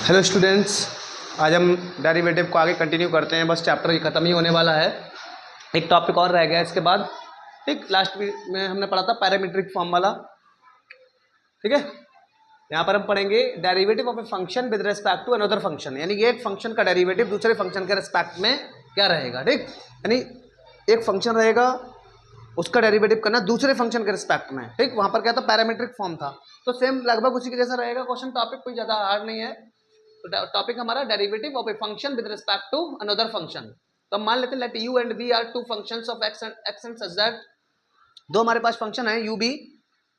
Hello students, आज हम derivative को आगे कंटिन्यू करते हैं। बस चैप्टर ख़त्म ही होने वाला है, एक टॉपिक और रह गया इसके बाद। ठीक, लास्ट में हमने पढ़ा था पैरामीट्रिक फॉर्म वाला। ठीक है, यहाँ पर हम पढ़ेंगे derivative of a function with respect to another function, यानी कि एक फंक्शन का डेरिवेटिव दूसरे फंक्शन के रिस्पेक्ट में क्या रहेगा। ठीक, यानी एक फंक्शन रहेगा, उसका डेरिवेटिव करना दूसरे फंक्शन के रिस्पेक्ट में। ठीक, वहाँ पर क्या था, पैरामीट्रिक फॉर्म था। तो सेम लगभग उसी के जैसा रहेगा क्वेश्चन। टॉपिक कोई ज़्यादा हार्ड नहीं है। तो टॉपिक हमारा derivative of a function with respect to another function. तो हम मान लेते हैं let U and V are two functions of X and such that, दो हमारे पास फंक्शन है यू बी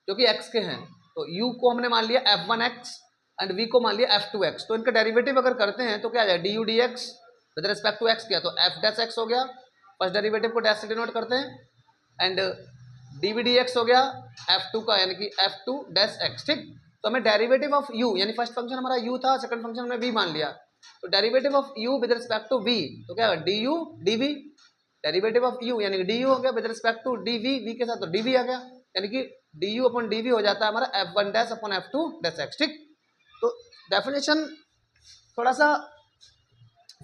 जो कि एक्स के हैं। तो यू को हमने मान लिया f1x एंड v को मान लिया f2x। तो इनका डेरिवेटिव अगर करते हैं तो क्या आ जाए, D U D X with respect to X किया तो f डैश एक्स हो गया, फर्स्ट डेरिवेटिव को डैश से डिनोट करते हैं, and D V D X हो गया f2 का, यानी कि f2 डैश एक्स। ठीक, तो हमें डेरिवेटिव ऑफ u, यानी फर्स्ट फंक्शन हमारा u था, सेकंड फंक्शन हमने v मान लिया, तो derivative of u with respect to v तो क्या D U D V, derivative of u यानी कि डी यू हो गया with respect to D V, V के साथ तो डी वी आ गया, यानी कि D U upon D V हो जाता है हमारा f1 dash upon f2 dash x. ठीक, तो डेफिनेशन थोड़ा सा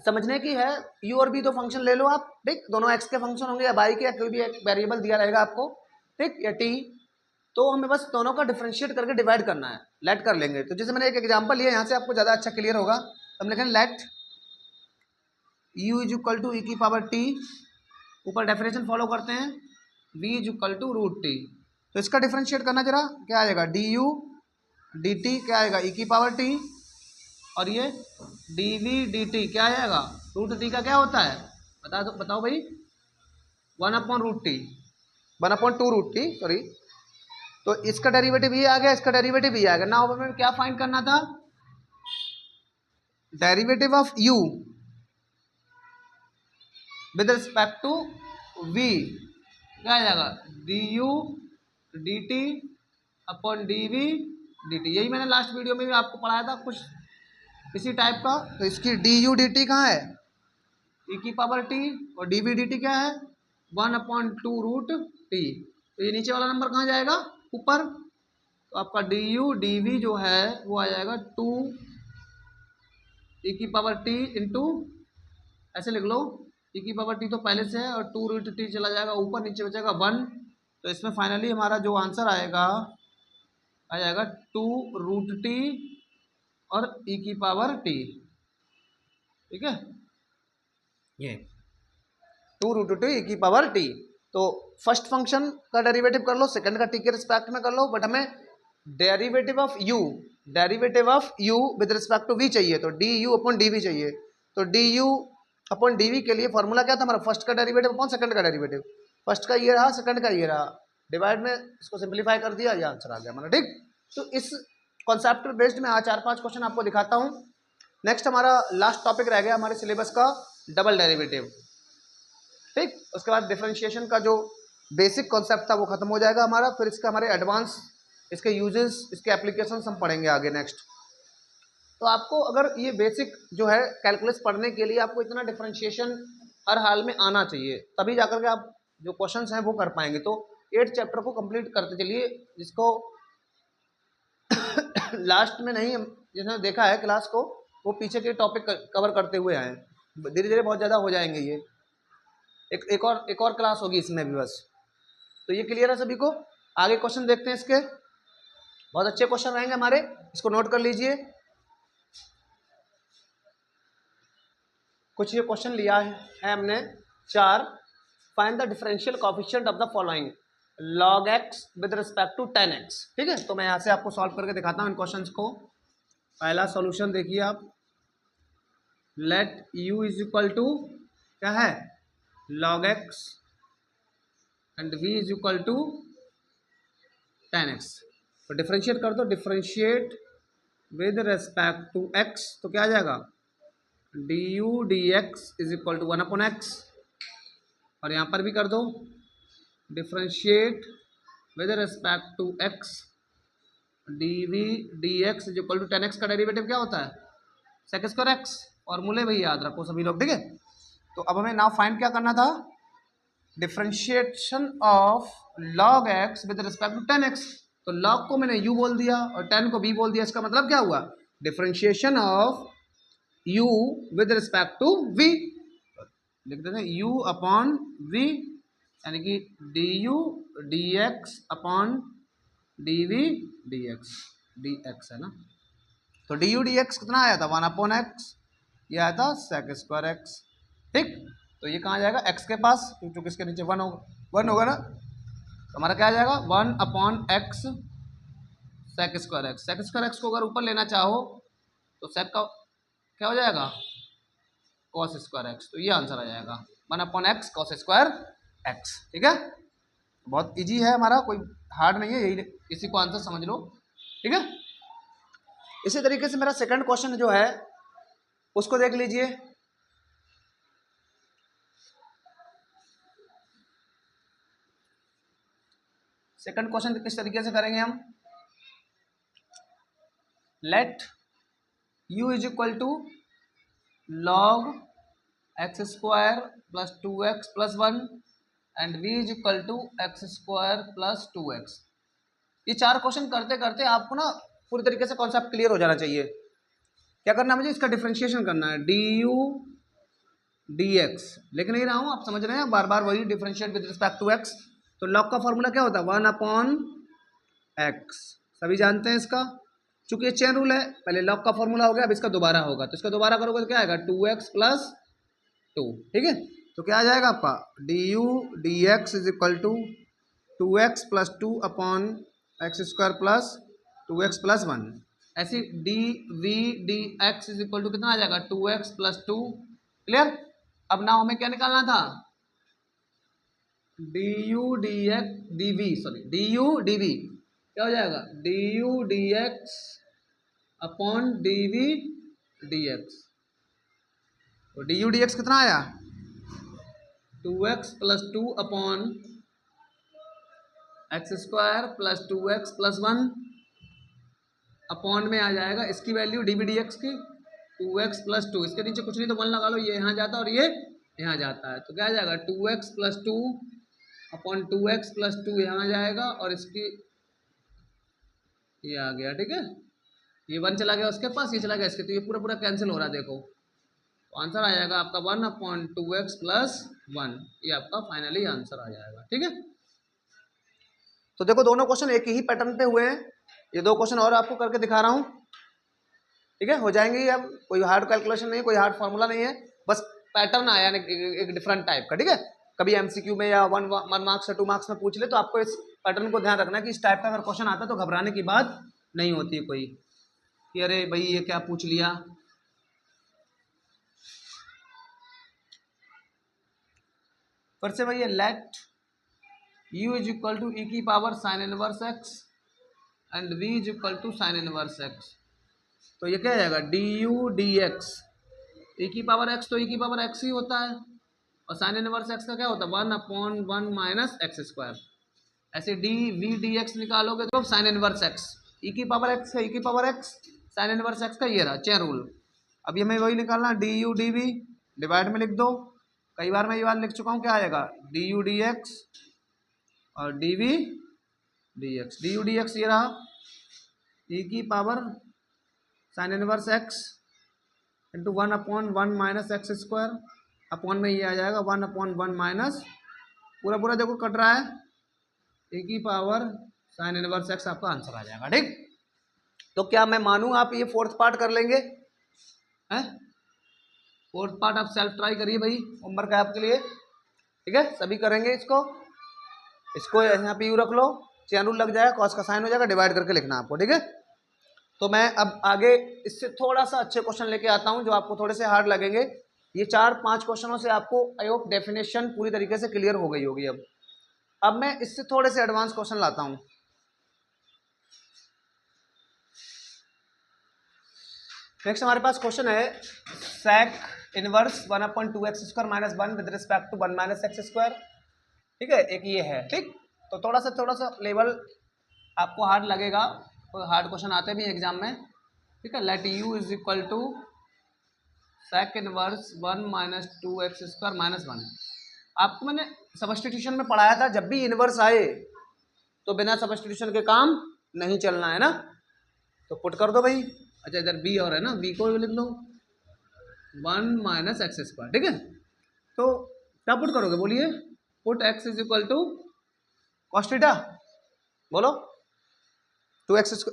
समझने की है। u और b दो फंक्शन ले लो आप। ठीक, दोनों x के फंक्शन होंगे या y के, या कोई भी एक वेरिएबल दिया रहेगा आपको, ठीक, या t, तो हमें बस दोनों का डिफरेंशिएट करके डिवाइड करना है, लेट कर लेंगे। तो जैसे मैंने एक एग्जांपल लिया, यहाँ से आपको ज़्यादा अच्छा क्लियर होगा। तो हम लिखें let u is equal to e की पावर t, ऊपर डेफिनेशन फॉलो करते हैं, v is equal to root t. तो इसका डिफरेंशिएट करना जरा, क्या आएगा, डी यू डी टी क्या आएगा, ई की पावर t, और ये डी वी डी टी क्या आएगा, रूट टी का क्या होता है, बताओ भाई, 1/√t, 1/2√t, सॉरी। तो इसका डेरिवेटिव ये आ गया, इसका डेरिवेटिव ये आ गया। नाउ हमें क्या फाइंड करना था, derivative of u with respect to v क्या आ जाएगा, D U D T upon D V D T. यही मैंने लास्ट वीडियो में भी आपको पढ़ाया था कुछ इसी टाइप का। तो इसकी डी यू डी टी कहाँ है, ई की पावर टी, और डी वी डी टी क्या है, 1/2√t। तो ये नीचे वाला नंबर कहाँ जाएगा, ऊपर। तो आपका डी यू डी वी जो है वो आ जाएगा 2 ई की पावर टी इंटू, ऐसे लिख लो, ई की पावर टी तो पहले से है, और 2√t चला जाएगा ऊपर, नीचे बचेगा 1। तो इसमें फाइनली हमारा जो आंसर आएगा आ जाएगा 2√t और ई की पावर टी। ठीक है, ये 2√t ई की पावर टी। तो फर्स्ट फंक्शन का डेरिवेटिव कर लो, सेकंड का टी के रिस्पेक्ट में कर लो, बट हमें derivative of u with respect to v चाहिए, तो D U upon D V चाहिए। तो D U upon D V के लिए फॉर्मूला क्या था हमारा, फर्स्ट का डेरिवेटिव अपॉन सेकंड का डेरिवेटिव। फर्स्ट का ये रहा, सेकंड का ये रहा, डिवाइड में इसको सिंप्लीफाई कर दिया, ये आंसर आ गया हमारा। ठीक, तो इस कॉन्सेप्ट बेस्ड में आज 4-5 क्वेश्चन आपको दिखाता हूँ। नेक्स्ट हमारा लास्ट टॉपिक रह गया हमारे सिलेबस का, डबल डेरिवेटिव। ठीक, उसके बाद डिफरेंशिएशन का जो बेसिक कॉन्सेप्ट था वो खत्म हो जाएगा हमारा, फिर इसका हमारे एडवांस, इसके यूजेस, इसके एप्लीकेशंस हम पढ़ेंगे आगे नेक्स्ट। तो आपको अगर ये बेसिक जो है कैलकुलस पढ़ने के लिए आपको इतना डिफरेंशिएशन हर हाल में आना चाहिए, तभी जाकर के आप जो क्वेश्चंस हैं वो कर पाएंगे। तो 8 चैप्टर को कंप्लीट करते चलिए, जिसको लास्ट में नहीं, जिसने देखा है क्लास को, वो पीछे के टॉपिक कवर करते हुए आए। धीरे धीरे बहुत ज़्यादा हो जाएंगे ये, एक और क्लास होगी इसमें भी बस। तो ये क्लियर है सभी को। आगे क्वेश्चन देखते हैं इसके, बहुत अच्छे क्वेश्चन रहेंगे हमारे, इसको नोट कर लीजिए। कुछ ये क्वेश्चन लिया है हमने 4। Find the differential coefficient of the following log x with respect to tan x। ठीक है, तो मैं यहाँ से आपको सॉल्व करके दिखाता हूँ इन क्वेश्चंस को। पहला सॉल्यूशन देखिए आप, let u is equal to क्या है, log x and v is equal to tan x। तो डिफरेंशिएट कर दो, differentiate with respect to x, तो क्या आ जाएगा, D U D X is equal to 1/x, और यहाँ पर भी कर दो, differentiate with respect to x, D V D X is equal to tan x। का डेरिवेटिव क्या होता है, sec स्क्वायर x। फॉर्मूले भाई याद रखो सभी लोग, ठीक है। तो अब हमें नाउ फाइंड क्या करना था, differentiation of log x with respect to tan x। तो log को मैंने u बोल दिया और tan को v बोल दिया, इसका मतलब क्या हुआ, differentiation of u with respect to v, लिख देते हैं u अपॉन v, यानी कि du dx upon dv dx है ना। तो du dx कितना आया था 1 अपॉन एक्स, ये आया था sec स्क्वायर एक्स। ठीक, तो ये कहाँ जाएगा x के पास, क्योंकि इसके नीचे 1 होगा ना, तो हमारा क्या आ जाएगा 1 upon x sec square x. sec square x को अगर ऊपर लेना चाहो तो sec का क्या हो जाएगा cos स्क्वायर एक्स, तो ये आंसर आ जाएगा 1 upon x cos square x. ठीक है, बहुत इजी है हमारा, कोई हार्ड नहीं है, यही इसी को आंसर समझ लो। ठीक है, इसी तरीके से मेरा सेकंड क्वेश्चन जो है उसको देख लीजिए। सेकंड क्वेश्चन किस तरीके से करेंगे हम, let u is equal to log X square plus 2x plus 1 and v is equal to X square plus 2x। ये चार क्वेश्चन करते करते आपको ना पूरी तरीके से कॉन्सेप्ट क्लियर हो जाना चाहिए। क्या करना है मुझे, इसका डिफरेंशिएशन करना है du dx, लिख नहीं रहा हूँ, आप समझ रहे हैं, बार बार वही differentiate with respect to x। तो log का फॉर्मूला क्या होता है 1 अपॉन x, सभी जानते हैं इसका, चूंकि ये चेन रूल है, पहले log का फॉर्मूला हो गया, अब इसका दोबारा होगा, तो इसका दोबारा करोगे तो क्या आएगा 2x प्लस 2। ठीक है, तो क्या आ जाएगा आपका du dx is equal to 2x plus 2 upon X square plus 2x plus 1। ऐसी dv dx is equal to कितना आ जाएगा 2x प्लस 2। क्लियर, अब ना हमें क्या निकालना था du dx dv, sorry du dv क्या हो जाएगा du dx upon dv dx। तो du dx कितना आया 2x plus 2 upon X square plus 2x plus 1 upon में आ जाएगा इसकी वैल्यू dv dx की 2x प्लस 2, इसके नीचे कुछ नहीं तो 1 लगा लो, ये यहाँ जाता है और ये यहाँ जाता है, तो क्या आ जाएगा 2x plus 2 upon 2x plus 2 यहाँ जाएगा और इसकी ये आ गया। ठीक है, ये 1 चला गया उसके पास, ये चला गया इसके, तो ये पूरा पूरा कैंसिल हो रहा है, देखो तो आंसर आ जाएगा आपका 1 अपॉन 2x प्लस 1, ये आपका फाइनली आंसर आ जाएगा। ठीक है, तो देखो दोनों क्वेश्चन एक ही पैटर्न पे हुए हैं, ये दो क्वेश्चन और आपको करके दिखा रहा हूँ। ठीक है, हो जाएंगे, अब कोई हार्ड कैलकुलेशन नहीं, कोई हार्ड फार्मूला नहीं है, बस पैटर्न आया एक डिफरेंट टाइप का। ठीक है, कभी एमसीक्यू में या 1 मार्क्स या 2 मार्क्स में पूछ ले तो आपको इस पैटर्न को ध्यान रखना है कि इस टाइप का अगर क्वेश्चन आता है तो घबराने की बात नहीं होती है कोई, कि अरे भाई ये क्या पूछ लिया। फिर से भाई let u is equal to e की power sine inverse x and v is equal to sine inverse x, तो ये क्या जाएगा du dx, e की पावर x तो e की पावर x ही होता है, और साइन इनवर्स x का क्या होता है 1 अपॉन 1 माइनस एक्स स्क्वायर। ऐसे dv dx निकालोगे तो साइन इनवर्स x, e की पावर x है, e की power x sign inverse x का ये रहा चेन रूल। अभी हमें वही निकालना du dv, डिवाइड में लिख दो, कई बार मैं ये बात लिख चुका हूँ, क्या आएगा du dx और dv dx, du dx ये रहा e की power sine inverse x into 1 upon 1 minus x square, upon में ये आ जाएगा 1 अपॉन 1 माइनस, पूरा पूरा देखो कट रहा है, e की पावर साइन इनवर्स x आपका आंसर आ जाएगा। ठीक, तो क्या मैं मानूं आप ये फोर्थ पार्ट कर लेंगे हैं, फोर्थ पार्ट आप सेल्फ ट्राई करिए भाई, होमवर्क है आपके लिए। ठीक है, सभी करेंगे इसको यहाँ पे यू रख लो, चेन रूल लग जाएगा, कॉस का साइन हो जाएगा, डिवाइड करके लिखना आपको। ठीक है, तो मैं अब आगे इससे थोड़ा सा अच्छे क्वेश्चन लेके आता हूँ जो आपको थोड़े से हार्ड लगेंगे। ये 4-5 क्वेश्चनों से आपको आई होप डेफिनेशन पूरी तरीके से क्लियर हो गई होगी। अब मैं इससे थोड़े से एडवांस क्वेश्चन लाता हूँ। नेक्स्ट हमारे पास क्वेश्चन है sec inverse 1 upon 2x square minus 1 with respect to 1 minus x square. ठीक है, एक ये है। ठीक, तो थोड़ा सा लेवल आपको हार्ड लगेगा, तो हार्ड क्वेश्चन आते भी एग्जाम में। ठीक है, let u is equal to sec inverse 1 minus 2x square minus 1। आपको मैंने सबस्टिट्यूशन में पढ़ाया था, जब भी इनवर्स आए तो बिना सबस्टिट्यूशन के काम नहीं चलना है ना, तो पुट कर दो भाई, अच्छा इधर बी और है ना, बी को लिख लो 1 माइनस एक्स स्क्वायर, ठीक है। तो क्या पुट करोगे बोलिए, put X is equal to cos theta, बोलो 2x,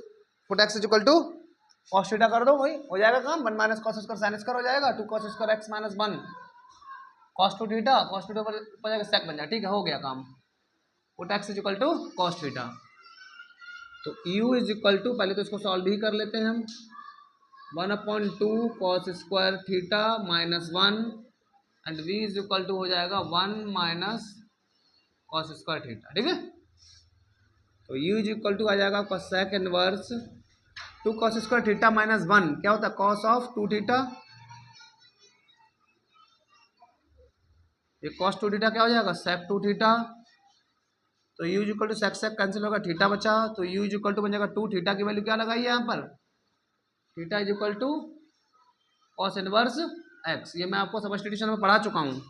put X is equal to cos theta कर दो, वही हो जाएगा काम, 1 minus cos square sine square हो जाएगा, 2 cos square X minus 1 cos two theta, cos theta पर जाएगा सेक बन जाए, ठीक है, हो गया काम। Put X is equal to cos theta, तो u इज इक्वल टू, पहले तो इसको सॉल्व ही कर लेते हैं हम, 1/2 cos square theta minus 1 and v is equal to हो जाएगा 1 माइनस कॉस स्क्वायर थीटा, ठीक है। तो u इज इक्वल टू आ जाएगा आपका sec inverse 2 cos square theta minus 1 क्या होता है, कॉस ऑफ 2 थीटा, ये कॉस 2 थीटा क्या हो जाएगा, सेक 2 थीटा, तो u is equal to sec sec cancel होगा, थीटा बचा, तो u इज इक्वल टू बन जाएगा 2 थीटा की वैल्यू क्या लगाई है यहाँ पर, theta is equal to cos inverse X, ये मैं आपको सब्स्टिट्यूशन में पढ़ा चुका हूँ।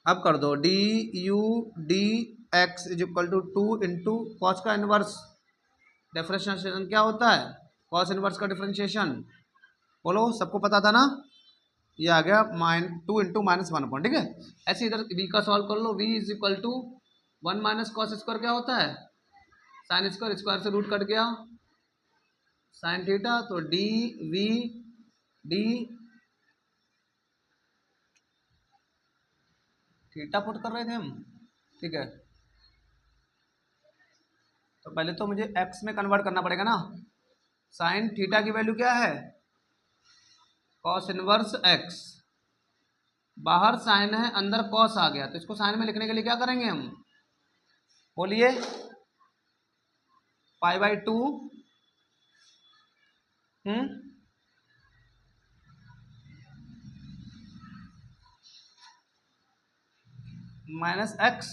अब कर दो D U D X is equal to 2 into cos का इनवर्स, डिफरेंशिएशन क्या होता है, कॉस इनवर्स का डिफरेंशिएशन, बोलो सबको पता था ना, ये आ गया -2 इंटू -1 ठीक है। ऐसे इधर v का सॉल्व कर लो, v is equal to 1 minus cos square क्या होता है, साइन स्क्वायर, स्क्वायर से रूट कट गया साइन थीटा, तो D V D theta put कर रहे थे हम, ठीक है। तो पहले तो मुझे x में कन्वर्ट करना पड़ेगा ना, साइन थीटा की वैल्यू क्या है, कॉस इनवर्स x, बाहर साइन है अंदर कॉस आ गया, तो इसको साइन में लिखने के लिए क्या करेंगे हम, बोलिए π/2 माइनस एक्स,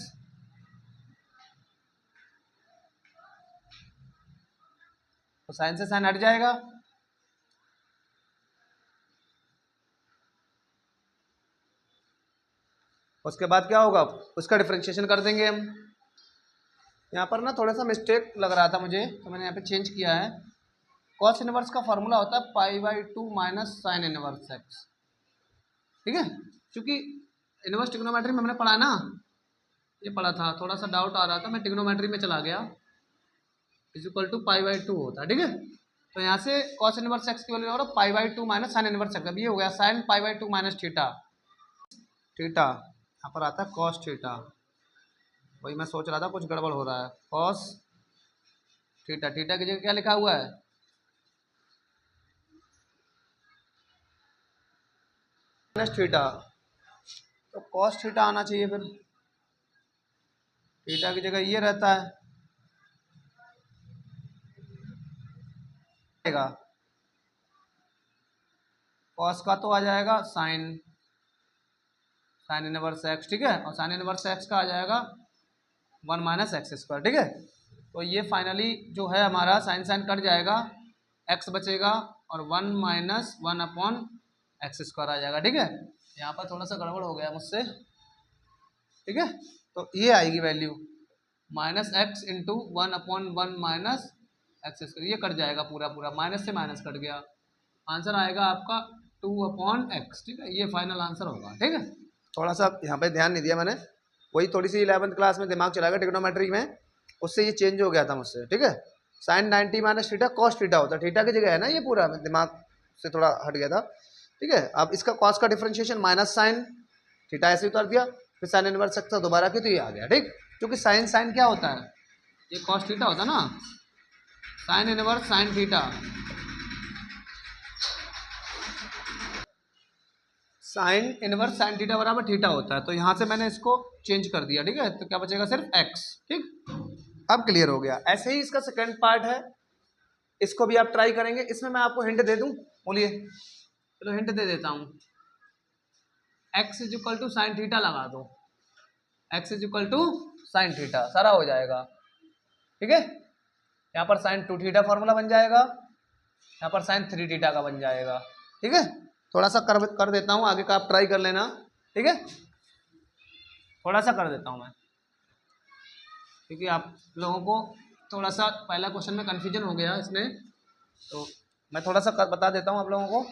तो साइन से साइन हट जाएगा, उसके बाद क्या होगा, उसका डिफरेंशिएशन कर देंगे हम। यहाँ पर ना थोड़ा सा मिस्टेक लग रहा था मुझे, तो मैंने यहाँ पे चेंज किया है, कॉस इनवर्स का फॉर्मूला होता है π/2 माइनस साइन इनवर्स एक्स, ठीक है। क्योंकि इनवर्स ट्रिग्नोमेट्री में हमने पढ़ा ना, ये पढ़ा था, थोड़ा सा डाउट आ रहा था, मैं ट्रिग्नोमेट्री में चला गया, इज इक्वल टू π/2 होता है, ठीक है। तो यहाँ से कॉस इनवर्स एक्स की वैल्यू हो रहा है π/2 माइनस साइन इनवर्स एक्स, अब ये हो गया साइन π/2 माइनस थीटा, थीटा यहाँ पर आता है कॉस थीटा, वही मैं सोच रहा था कुछ गड़बड़ हो रहा है, कॉस थीटा, थीटा की जगह क्या लिखा हुआ है, माइनस थीटा, तो कॉस थीटा आना चाहिए, फिर थीटा की जगह ये रहता है, कॉस का तो आ जाएगा साइन, साइन इनवर्स एक्स, ठीक है, और साइन इनवर्स एक्स का आ जाएगा 1 माइनस एक्स स्क्वायर, ठीक है। तो ये फाइनली जो है हमारा साइन साइन कट जाएगा, एक्स बचेगा और 1 माइनस 1/x स्क्वायर आ जाएगा, ठीक है। यहाँ पर थोड़ा सा गड़बड़ हो गया मुझसे, ठीक है। तो ये आएगी value minus x into 1/1 minus x square, ये कट जाएगा पूरा पूरा, माइनस से माइनस कट गया, आंसर आएगा आपका 2/x, ठीक है, ये फाइनल आंसर होगा, ठीक है। थोड़ा सा यहाँ पे ध्यान नहीं दिया मैंने, वही थोड़ी सी 11th क्लास में दिमाग चला गया ट्रिग्नोमेट्री में, उससे ये चेंज हो गया था मुझसे, ठीक है। Sine 90 minus theta cos theta होता है, थीटा की जगह है ना, ये पूरा दिमाग से थोड़ा हट गया था, ठीक है। अब इसका कॉस का डिफरेंशिएशन माइनस साइन थीटा ऐसे उतार दिया, फिर साइन इनवर्स एक्स दोबारा की, तो ये आ गया, ठीक। क्योंकि साइन साइन क्या होता है, ये कॉस थीटा होता है ना, sine inverse sine theta, sign inverse sine theta बराबर थीटा होता है, तो यहाँ से मैंने इसको चेंज कर दिया, ठीक है। तो क्या बचेगा, सिर्फ एक्स, ठीक। अब क्लियर हो गया। ऐसे ही इसका सेकंड पार्ट है, इसको भी आप ट्राई करेंगे, इसमें मैं आपको हिंट दे दूं, बोलिए, चलो हिंट दे देता हूँ, X is equal to sine theta लगा दो, X is equal to sine theta, सारा हो जाएगा, ठीक है। यहाँ पर साइन 2 थीटा फॉर्मूला बन जाएगा, यहाँ पर साइन 3 थीटा का बन जाएगा, ठीक है। थोड़ा सा कर देता हूँ, आगे का आप ट्राई कर लेना, ठीक है। थोड़ा सा कर देता हूँ मैं, क्योंकि आप लोगों को थोड़ा सा पहला क्वेश्चन में कन्फ्यूजन हो गया इसमें, तो मैं थोड़ा सा बता देता हूँ आप लोगों को।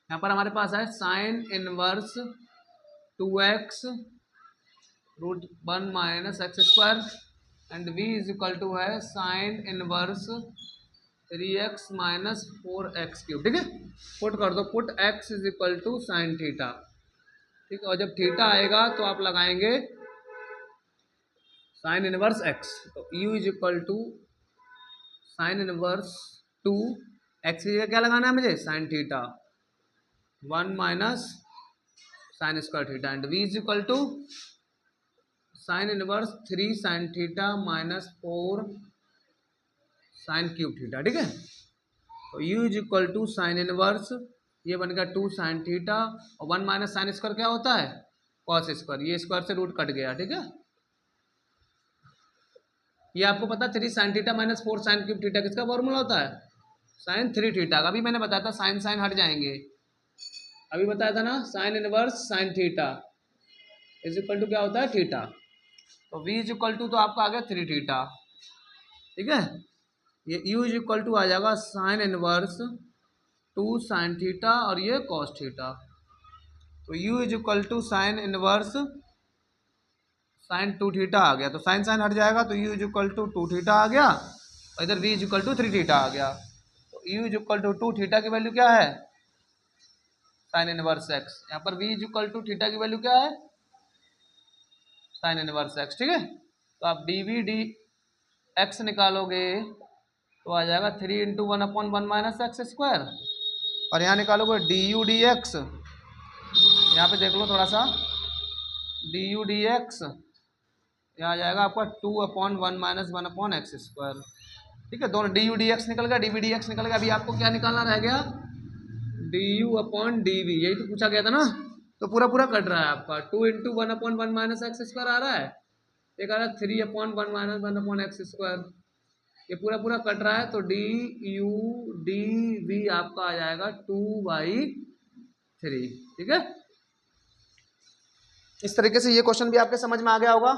यहाँ पर हमारे पास है sine inverse 2x root 1 minus x square and v is equal to है sine inverse 3x minus 4x cube. ठीक है, पुट कर दो, put x is equal to sine theta. ठीक है, और जब थीटा आएगा तो आप लगाएंगे साइन इनवर्स x, तो u is equal to sine inverse 2 x की जगह क्या लगाना है मुझे, sine theta 1 minus sine square theta and v is equal to sine inverse 3 sine theta minus 4 sine cube theta. ठीक है, तो u is equal to sine inverse, ये बन गया 2 साइन थीटा और 1 माइनस साइन स्क्वायर क्या होता है, कॉस स्क्वायर, ये स्क्वायर से रूट कट गया। ठीक है, ये आपको पता 3 sine theta minus 4 sine cube theta किसका फॉर्मूला होता है, साइन 3 थीटा का। अभी मैंने बताया था साइन साइन हट जाएंगे, अभी बताया था ना, sine inverse sine theta is equal to क्या होता है, थीटा। तो v इज इक्वल टू तो आपका आ गया 3 थीटा। ठीक है, ये u इज इक्वल टू आ जाएगा साइन इनवर्स 2 साइन थीटा और ये कॉस थीटा। तो u is equal to sine inverse sine 2 theta आ गया, तो साइन साइन हट जाएगा, तो u is equal to 2 theta आ गया और इधर v is equal to 3 theta आ गया। तो u is equal to 2 theta की वैल्यू क्या है, साइन इनवर्स x। यहाँ पर v is equal to theta की वैल्यू क्या है, साइन इनवर्स x। ठीक है, तो आप dv डी x निकालोगे तो आ जाएगा 3 इंटू 1/1 माइनस एक्स स्क्वायर, और यहाँ निकालोगे du dx, यहाँ पे देख लो थोड़ा सा, du dx यहाँ आ जाएगा आपका 2/1 माइनस 1/x स्क्वायर। ठीक है, दोनों du dx निकल गया, dv dx निकल गया। अभी आपको क्या निकालना रह गया, du/dv, यही तो पूछा गया था ना। तो पूरा पूरा कट रहा है आपका, 2 इंटू 1/1 माइनस एक्स स्क्वायर आ रहा है, एक आ रहा है 3/1 माइनस 1/x स्क्वायर, ये पूरा पूरा कट रहा है। तो du dv आपका आ जाएगा 2/3। ठीक है, इस तरीके से ये क्वेश्चन भी आपके समझ में आ गया होगा।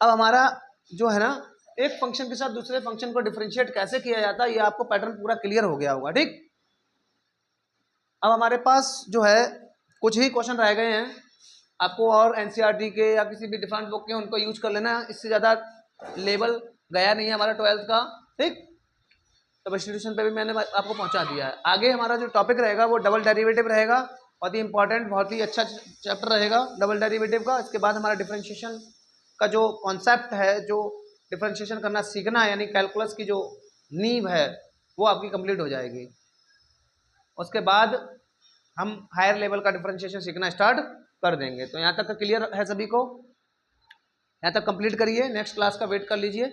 अब हमारा जो है ना, एक फंक्शन के साथ दूसरे फंक्शन को डिफरेंशिएट कैसे किया जाता है, ये आपको पैटर्न पूरा क्लियर हो गया होगा। ठीक, अब हमारे पास जो है कुछ ही क्वेश्चन रह गए हैं, आपको और एनसीईआरटी के या किसी भी डिफरेंट बुक के उनको यूज कर लेना, इससे ज़्यादा लेवल गया नहीं है हमारा 12th का। ठीक, तो सब्स्टिट्यूशन पे भी मैंने आपको पहुंचा दिया है। आगे हमारा जो टॉपिक रहेगा वो डबल डेरिवेटिव रहेगा, बहुत ही इंपॉर्टेंट, बहुत ही अच्छा चैप्टर रहेगा डबल डेरिवेटिव का। इसके बाद हमारा डिफरेंशिएशन का जो कॉन्सेप्ट है, जो डिफरेंशिएशन करना सीखना है, यानी कैलकुलस की जो नींव है वो आपकी कंप्लीट हो जाएगी। उसके बाद हम हायर लेवल का डिफरेंशिएशन सीखना स्टार्ट कर देंगे। तो यहाँ तक का क्लियर है सभी को, यहाँ तक कंप्लीट करिए, नेक्स्ट क्लास का वेट कर लीजिए।